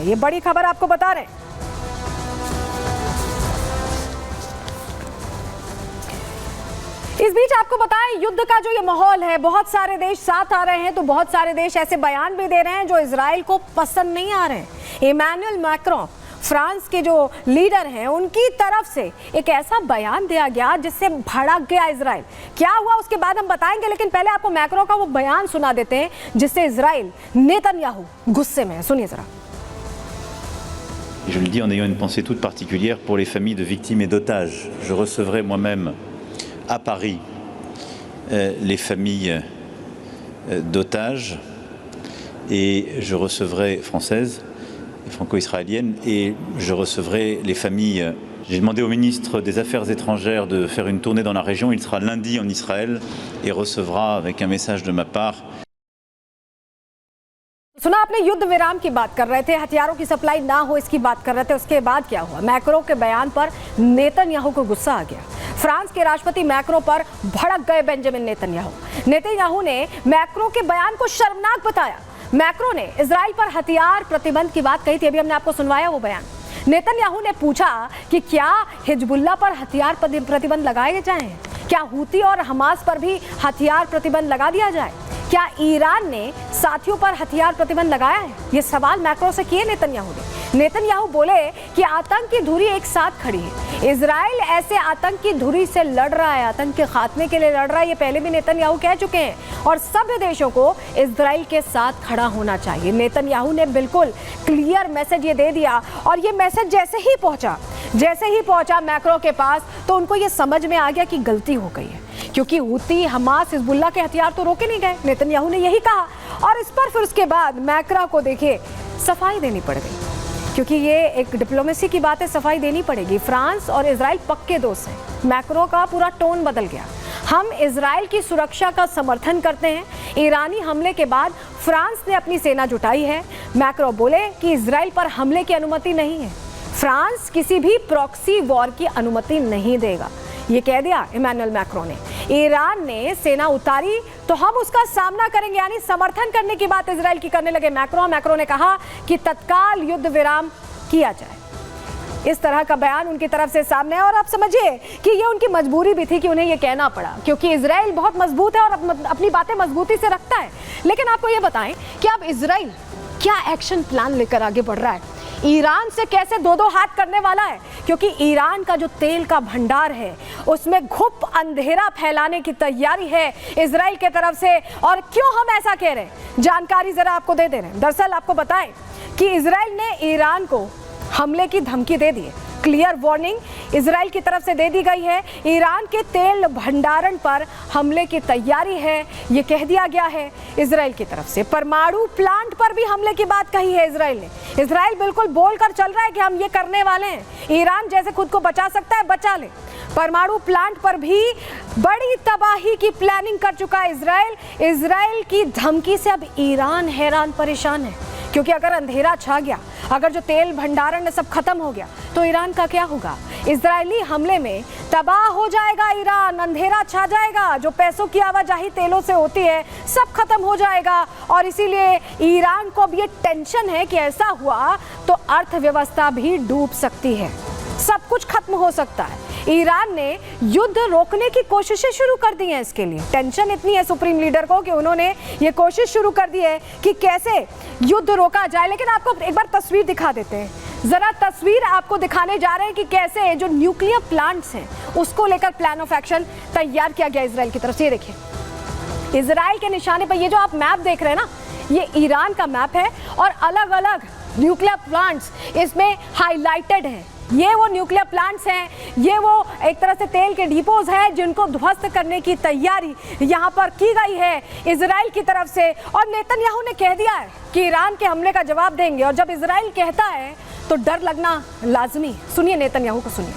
है, ये बड़ी खबर आपको बता रहे हैं। इस बीच आपको बताएं, युद्ध का जो ये माहौल है, बहुत सारे देश साथ आ रहे हैं, तो बहुत सारे देश ऐसे बयान भी दे रहे हैं जो इजराइल को पसंद नहीं आ रहे हैं। इमैनुअल मैक्रों, फ्रांस के जो लीडर हैं, उनकी तरफ से एक ऐसा बयान दिया गया जिससे भड़क गया इजराइल। क्या हुआ उसके बाद हम बताएंगे, लेकिन पहले आपको मैक्रों का वो बयान सुना देते हैं जिससे इजराइल नेतन्याहू गुस्से में है। सुनिए जरा। Je le dis en ayant une pensée toute particulière pour les familles de victimes et d'otages. Je recevrai moi-même à Paris les familles d'otages et je recevrai françaises et franco-israéliennes et je recevrai les familles. J'ai demandé au ministre des Affaires étrangères de faire une tournée dans la région. Il sera lundi en Israël et recevra avec un message de ma part. सुना आपने, युद्ध विराम की बात कर रहे थे, हथियारों की सप्लाई ना हो इसकी बात कर रहे थे। उसके बाद क्या हुआ? मैक्रों के बयान पर नेतन्याहू को गुस्सा आ गया। फ्रांस के राष्ट्रपति मैक्रों पर भड़क गए बेंजामिन नेतन्याहू। नेतन्याहू ने मैक्रों के बयान को शर्मनाक बताया। मैक्रों ने इजराइल पर हथियार प्रतिबंध की बात कही थी, अभी हमने आपको सुनवाया वो बयान। नेतन्याहू ने पूछा कि क्या हिजबुल्लाह पर हथियार प्रतिबंध लगाए जाएं? क्या हूती और हमास पर भी हथियार प्रतिबंध लगा दिया जाए? क्या ईरान ने साथियों पर हथियार प्रतिबंध लगाया है? ये सवाल मैक्रों से किए नेतन्याहू ने। नेतन्याहू बोले कि आतंक की धुरी एक साथ खड़ी है। इजराइल ऐसे आतंक की धुरी से लड़ रहा है, आतंक के खात्मे के लिए लड़ रहा है। ये पहले भी नेतन्याहू कह चुके हैं और सभ्य देशों को इजराइल के साथ खड़ा होना चाहिए। नेतन्याहू ने बिल्कुल क्लियर मैसेज ये दे दिया और ये मैसेज जैसे ही पहुंचा मैक्रों के पास, तो उनको ये समझ में आ गया कि गलती हो गई है, क्योंकि हूती, हमास, हिजबुल्लाह के हथियार तो रोके नहीं गए। नेतन्याहू ने यही कहा और इस पर फिर उसके बाद मैक्रों को देखिए सफाई देनी पड़ गई, क्योंकि ये एक डिप्लोमेसी की बात है, सफाई देनी पड़ेगी। फ्रांस और इजराइल पक्के दोस्त हैं। मैक्रों का पूरा टोन बदल गया। हम इजराइल की सुरक्षा का समर्थन करते हैं। ईरानी हमले के बाद फ्रांस ने अपनी सेना जुटाई है। मैक्रों बोले कि इजराइल पर हमले की अनुमति नहीं है। फ्रांस किसी भी प्रॉक्सी वॉर की अनुमति नहीं देगा, ये कह दिया इमैनुअल मैक्रों ने। ईरान ने सेना उतारी तो हम उसका सामना करेंगे, यानी समर्थन करने की बात इजराइल की करने लगे मैक्रों ने कहा कि तत्काल युद्ध विराम किया जाए। इस तरह का बयान उनकी तरफ से सामने है और आप समझिए कि ये उनकी मजबूरी भी थी कि उन्हें ये कहना पड़ा, क्योंकि इजराइल बहुत मजबूत है और अपनी बातें मजबूती से रखता है। लेकिन आपको ये बताएं कि अब इजराइल क्या एक्शन प्लान लेकर आगे बढ़ रहा है, ईरान से कैसे दो हाथ करने वाला है, क्योंकि ईरान का जो तेल का भंडार है उसमें घुप अंधेरा फैलाने की तैयारी है इजराइल के तरफ से। और क्यों हम ऐसा कह रहे हैं, जानकारी जरा आपको दे रहे हैं। दरअसल आपको बताएं कि इजराइल ने ईरान को हमले की धमकी दे दी है। क्लियर वार्निंग इजराइल की तरफ से दे दी गई है। ईरान के तेल भंडारण पर हमले की तैयारी है, ये कह दिया गया है इजराइल की तरफ से। परमाणु प्लांट पर भी हमले की बात कही है इजराइल ने। इजराइल बिल्कुल बोलकर चल रहा है कि हम ये करने वाले हैं। ईरान जैसे खुद को बचा सकता है, बचा ले। परमाणु प्लांट पर भी बड़ी तबाही की प्लानिंग कर चुका है इजराइल। इजराइल की धमकी से अब ईरान हैरान परेशान है, क्योंकि अगर अंधेरा छा गया, अगर जो तेल भंडारण सब खत्म हो गया, तो ईरान का क्या होगा? इजरायली हमले में तबाह हो जाएगा ईरान, अंधेरा छा जाएगा। जो पैसों की आवाजाही तेलों से होती है सब खत्म हो जाएगा। और इसीलिए ईरान को अब ये टेंशन है कि ऐसा हुआ तो अर्थव्यवस्था भी डूब सकती है, सब कुछ खत्म हो सकता है। ईरान ने युद्ध रोकने की कोशिशें शुरू कर दी हैं। इसके लिए टेंशन इतनी है सुप्रीम लीडर को कि उन्होंने ये कोशिश शुरू कर दी है कि कैसे युद्ध रोका जाए। लेकिन आपको एक बार तस्वीर दिखा देते हैं, जरा तस्वीर आपको दिखाने जा रहे हैं कि कैसे जो न्यूक्लियर प्लांट्स हैं उसको लेकर प्लान ऑफ एक्शन तैयार किया गया इजराइल की तरफ से। ये देखिए इजराइल के निशाने पर ये जो आप मैप देख रहे हैं ना, ये ईरान का मैप है और अलग अलग न्यूक्लियर प्लांट्स इसमें हाईलाइटेड हैं। ये वो न्यूक्लियर प्लांट्स हैं, ये वो एक तरह से तेल के डिपोज हैं जिनको ध्वस्त करने की तैयारी यहाँ पर की गई है इजराइल की तरफ से। और नेतन्याहू ने कह दिया है कि ईरान के हमले का जवाब देंगे, और जब इजराइल कहता है तो डर लगना लाजमी। सुनिए नेतन्याहू को, सुनिए।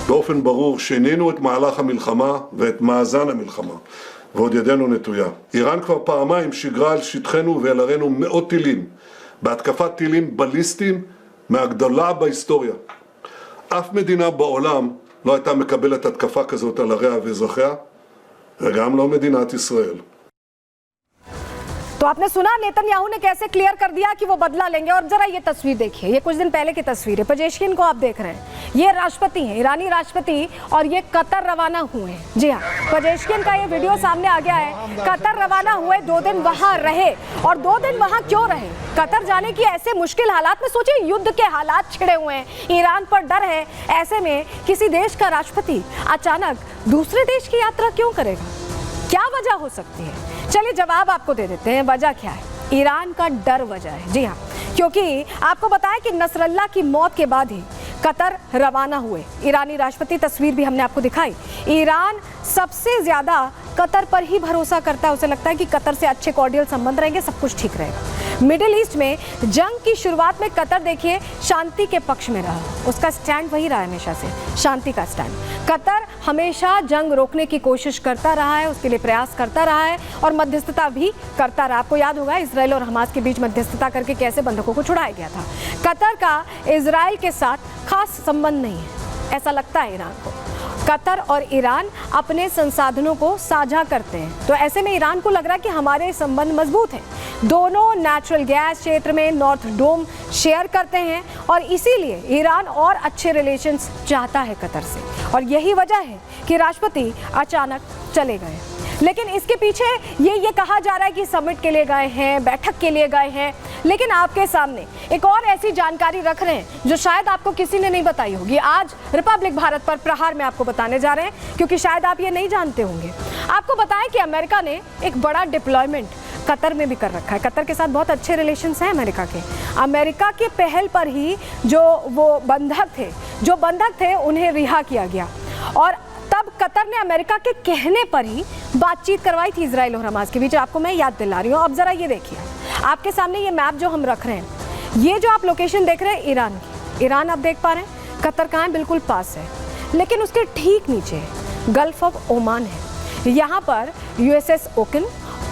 באופן ברור שינינו את מהלך המלחמה ואת מאזן המלחמה, ועוד ידנו נטויה. איראן כבר פעמיים שיגרה על שטחנו ועל ערינו מאות טילים, בהתקפת טילים בליסטיים מהגדולה בהיסטוריה. אף מדינה בעולם לא הייתה מקבלת התקפה כזאת על עריה ואזרחיה, וגם לא מדינת ישראל. तो आपने सुना नेतन्याहू ने कैसे क्लियर कर दिया कि वो बदला लेंगे। और जरा ये तस्वीर देखिए, ये कुछ दिन पहले की तस्वीर है। पेजेश्किन को आप देख रहे हैं, ये राष्ट्रपति हैं, ईरानी राष्ट्रपति, और ये कतर रवाना हुए हैं। जी हाँ, पेजेश्किन का ये वीडियो सामने आ गया है। कतर रवाना हुए, 2 दिन वहां रहे। और 2 दिन वहां क्यों रहे? कतर जाने की ऐसे मुश्किल हालात में, सोचिए युद्ध के हालात छिड़े हुए हैं, ईरान पर डर है। ऐसे में किसी देश का राष्ट्रपति अचानक दूसरे देश की यात्रा क्यों करेगा? क्या वजह हो सकती है? चलिए जवाब आपको दे देते हैं। वजह क्या है? ईरान का डर वजह है। जी हाँ, क्योंकि आपको बताया कि नसरल्ला की मौत के बाद ही कतर रवाना हुए ईरानी राष्ट्रपति। तस्वीर भी हमने आपको दिखाई। ईरान सबसे ज्यादा कतर पर ही भरोसा करता है। उसे लगता है कि कतर से अच्छे कॉर्डियल संबंध रहेंगे, सब कुछ ठीक रहेगा। मिडिल ईस्ट में जंग की शुरुआत में कतर देखिए शांति के पक्ष में रहा। उसका स्टैंड वही रहा हमेशा से, शांति का स्टैंड। कतर हमेशा जंग रोकने की कोशिश करता रहा है, उसके लिए प्रयास करता रहा है और मध्यस्थता भी करता रहा। आपको याद होगा इजराइल और हमास के बीच मध्यस्थता करके कैसे बंधकों को छुड़ाया गया था। कतर का इजराइल के साथ खास संबंध नहीं है, ऐसा लगता है ईरान को। कतर और ईरान अपने संसाधनों को साझा करते हैं, तो ऐसे में ईरान को लग रहा है कि हमारे संबंध मजबूत हैं। दोनों नेचुरल गैस क्षेत्र में नॉर्थ डोम शेयर करते हैं और इसीलिए ईरान और अच्छे रिलेशंस चाहता है कतर से। और यही वजह है कि राष्ट्रपति अचानक चले गए। लेकिन इसके पीछे ये कहा जा रहा है कि समिट के लिए गए हैं, बैठक के लिए गए हैं। लेकिन आपके सामने एक और ऐसी जानकारी रख रहे हैं जो शायद आपको किसी ने नहीं बताई होगी। आज रिपब्लिक भारत पर प्रहार में आपको बताने जा रहे हैं, क्योंकि शायद आप ये नहीं जानते होंगे। आपको बताएं कि अमेरिका ने एक बड़ा डिप्लॉयमेंट कतर में भी कर रखा है। कतर के साथ बहुत अच्छे रिलेशंस हैं अमेरिका के। अमेरिका के पहल पर ही जो बंधक थे उन्हें रिहा किया गया। और तब कतर ने अमेरिका के कहने पर ही बातचीत करवाई थी इजराइल और हमास के बीच। आपको मैं याद दिला रही हूँ। अब जरा ये देखिए, आपके सामने ये मैप जो हम रख रहे हैं, ये जो आप लोकेशन देख रहे हैं ईरान की, ईरान आप देख पा रहे हैं, कतर कहाँ है? बिल्कुल पास है। लेकिन उसके ठीक नीचे गल्फ ऑफ ओमान है। यहाँ पर यूएसएस ओकिन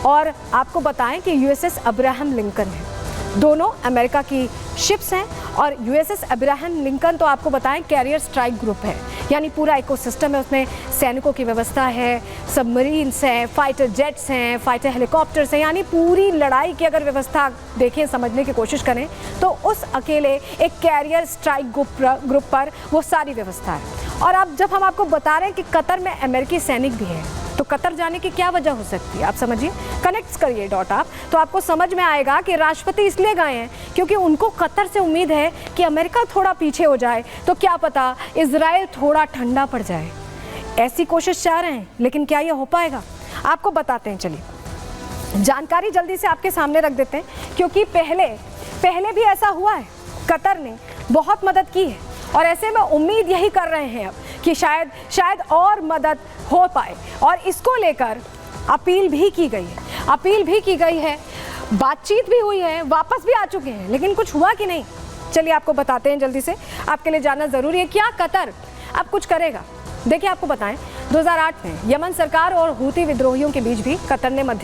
और आपको बताएं कि यूएसएस अब्राहम लिंकन है। दोनों अमेरिका की शिप्स हैं। और यूएसएस अब्राहम लिंकन तो आपको बताएं कैरियर स्ट्राइक ग्रुप है, यानी पूरा इकोसिस्टम है। उसमें सैनिकों की व्यवस्था है, सबमरीन्स हैं, फाइटर जेट्स हैं, फाइटर हेलीकॉप्टर्स हैं, यानी पूरी लड़ाई की अगर व्यवस्था देखें, समझने की कोशिश करें तो उस अकेले एक कैरियर स्ट्राइक ग्रुप पर वो सारी व्यवस्था है। और अब जब हम आपको बता रहे हैं कि कतर में अमेरिकी सैनिक भी है, तो कतर जाने की क्या वजह हो सकती है? आप समझिए, कनेक्ट करिए डॉट आप, तो आपको समझ में आएगा कि राष्ट्रपति इसलिए गए हैं क्योंकि उनको कतर से उम्मीद है कि अमेरिका थोड़ा पीछे हो जाए तो क्या पता इजराइल थोड़ा ठंडा पड़ जाए। ऐसी कोशिश चाह रहे हैं, लेकिन क्या ये हो पाएगा? आपको बताते हैं। चलिए जानकारी जल्दी से आपके सामने रख देते हैं, क्योंकि पहले भी ऐसा हुआ है। कतर ने बहुत मदद की है और ऐसे में उम्मीद यही कर रहे हैं अब कि शायद और मदद हो पाए। और इसको लेकर अपील भी की गई है, बातचीत भी हुई है, वापस भी आ चुके हैं। लेकिन कुछ हुआ कि नहीं, चलिए आपको बताते हैं जल्दी से। आपके लिए जानना जरूरी है, क्या कतर अब कुछ करेगा? देखिए आपको बताएं, 2008 में यमन सरकार और हूती विद्रोहियों के बीच भी कतर ने मध्य